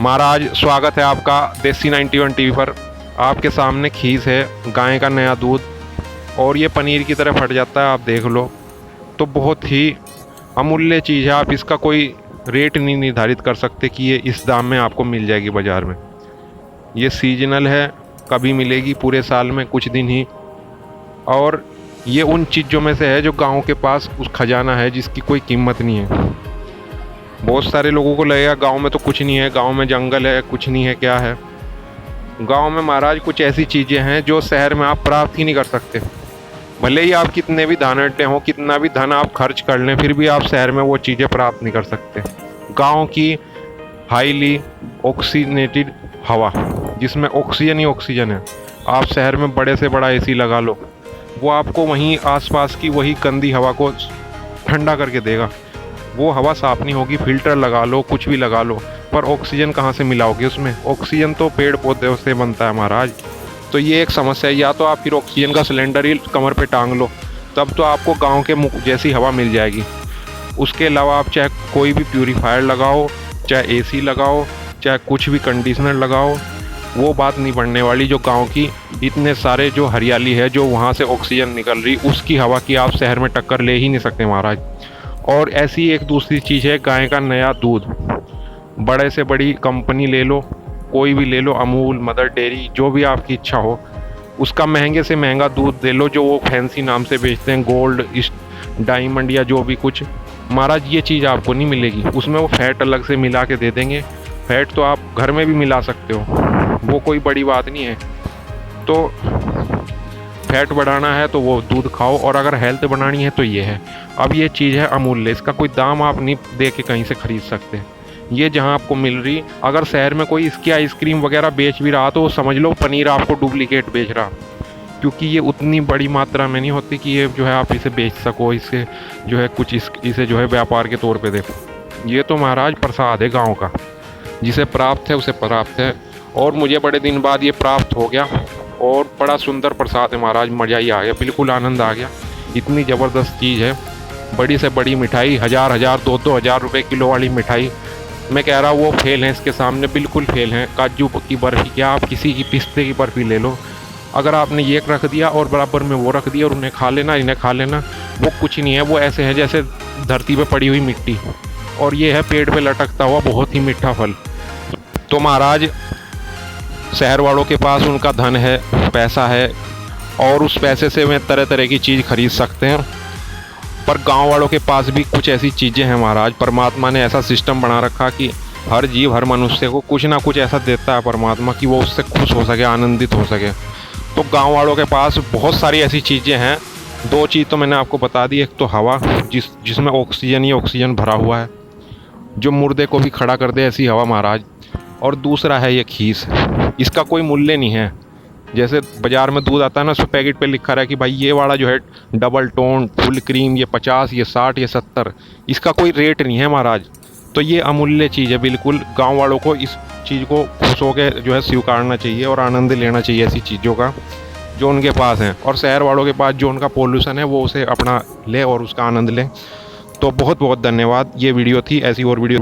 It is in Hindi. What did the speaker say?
महाराज स्वागत है आपका देसी 91 टीवी पर। आपके सामने खीस है, गाय का नया दूध, और ये पनीर की तरह फट जाता है, आप देख लो। तो बहुत ही अमूल्य चीज़ है, आप इसका कोई रेट नहीं निर्धारित कर सकते कि ये इस दाम में आपको मिल जाएगी बाज़ार में। ये सीजनल है, कभी मिलेगी, पूरे साल में कुछ दिन ही। और ये उन चीज़ों में से है जो गाँव के पास उस खजाना है जिसकी कोई कीमत नहीं है। बहुत सारे लोगों को लगेगा गांव में तो कुछ नहीं है, गांव में जंगल है, कुछ नहीं है, क्या है। गांव में महाराज कुछ ऐसी चीज़ें हैं जो शहर में आप प्राप्त ही नहीं कर सकते। भले ही आप कितने भी धनाढ्य हो, कितना भी धन आप खर्च कर लें, फिर भी आप शहर में वो चीज़ें प्राप्त नहीं कर सकते। गांव की हाईली ऑक्सीनेटेड हवा, जिसमें ऑक्सीजन ही ऑक्सीजन है। आप शहर में बड़े से बड़ा एसी लगा लो, वो आपको वहीं आसपास की वही गंदी हवा को ठंडा करके देगा। वो हवा साफ नहीं होगी, फिल्टर लगा लो, कुछ भी लगा लो, पर ऑक्सीजन कहाँ से मिलाओगे उसमें? ऑक्सीजन तो पेड़ पौधे से बनता है महाराज। तो ये एक समस्या है। या तो आप फिर ऑक्सीजन का सिलेंडर ही कमर पे टांग लो, तब तो आपको गांव के मुख जैसी हवा मिल जाएगी। उसके अलावा आप चाहे कोई भी प्यूरीफायर लगाओ, चाहे एसी लगाओ, चाहे कुछ भी कंडीशनर लगाओ, वो बात नहीं बनने वाली जो गाँव की इतने सारे जो हरियाली है, जो वहाँ से ऑक्सीजन निकल रही, उसकी हवा की आप शहर में टक्कर ले ही नहीं सकते महाराज। और ऐसी एक दूसरी चीज़ है गाय का नया दूध। बड़े से बड़ी कंपनी ले लो, कोई भी ले लो, अमूल, मदर डेयरी, जो भी आपकी इच्छा हो, उसका महंगे से महंगा दूध ले लो जो वो फैंसी नाम से बेचते हैं, गोल्ड, डायमंड या जो भी कुछ। महाराज ये चीज़ आपको नहीं मिलेगी। उसमें वो फैट अलग से मिला के दे देंगे। फैट तो आप घर में भी मिला सकते हो, वो कोई बड़ी बात नहीं है। तो फैट बढ़ाना है तो वो दूध खाओ, और अगर हेल्थ बढ़ानी है तो ये है। अब ये चीज़ है अमूल्य, इसका कोई दाम आप नहीं दे के कहीं से ख़रीद सकते। ये जहाँ आपको मिल रही, अगर शहर में कोई इसकी आइसक्रीम वगैरह बेच भी रहा तो समझ लो पनीर आपको डुप्लीकेट बेच रहा, क्योंकि ये उतनी बड़ी मात्रा में नहीं होती कि ये जो है आप इसे बेच सको, इससे जो है कुछ इसे जो है व्यापार के तौर पर देखो। ये तो महाराज प्रसाद है गाँव का, जिसे प्राप्त है उसे प्राप्त है। और मुझे बड़े दिन बाद ये प्राप्त हो गया, और बड़ा सुंदर प्रसाद है महाराज, मज़ा ही आ गया, बिल्कुल आनंद आ गया। इतनी ज़बरदस्त चीज़ है। बड़ी से बड़ी मिठाई, हज़ार 2,000 रुपये किलो वाली मिठाई, मैं कह रहा हूँ वो फेल हैं इसके सामने, बिल्कुल फेल हैं। काजू की बर्फ़ी, क्या आप किसी की पिस्ते की बर्फ़ी ले लो, अगर आपने ये रख दिया और बराबर में वो रख दिया और उन्हें खा लेना, इन्हें खा लेना, वो कुछ नहीं है। वो ऐसे है जैसे धरती पर पड़ी हुई मिट्टी, और ये है पेड़ पर लटकता हुआ बहुत ही मीठा फल। तो महाराज शहर वालों के पास उनका धन है, पैसा है, और उस पैसे से वे तरह तरह की चीज़ खरीद सकते हैं। पर गांव वालों के पास भी कुछ ऐसी चीज़ें हैं महाराज। परमात्मा ने ऐसा सिस्टम बना रखा कि हर जीव, हर मनुष्य को कुछ ना कुछ ऐसा देता है परमात्मा कि वो उससे खुश हो सके, आनंदित हो सके। तो गांव वालों के पास बहुत सारी ऐसी चीज़ें हैं। दो चीज़ तो मैंने आपको बता दी। एक तो हवा, जिसमें ऑक्सीजन ही ऑक्सीजन भरा हुआ है, जो मुर्दे को भी खड़ा कर दे ऐसी हवा महाराज। और दूसरा है ये खीस, इसका कोई मूल्य नहीं है। जैसे बाज़ार में दूध आता है ना, उस पर पैकेट पे लिखा रहा है कि भाई ये वाला जो है डबल टोन फुल क्रीम, ये 50, ये 60, ये 70, इसका कोई रेट नहीं है महाराज। तो ये अमूल्य चीज़ है, बिल्कुल गांव वालों को इस चीज़ को खुश होकर जो है स्वीकारना चाहिए और आनंद लेना चाहिए ऐसी चीज़ों का जो उनके पास हैं। और शहर वालों के पास जो उनका पॉल्यूशन है वो उसे अपना ले और उसका आनंद लें। तो बहुत बहुत धन्यवाद। ये वीडियो थी, ऐसी और वीडियो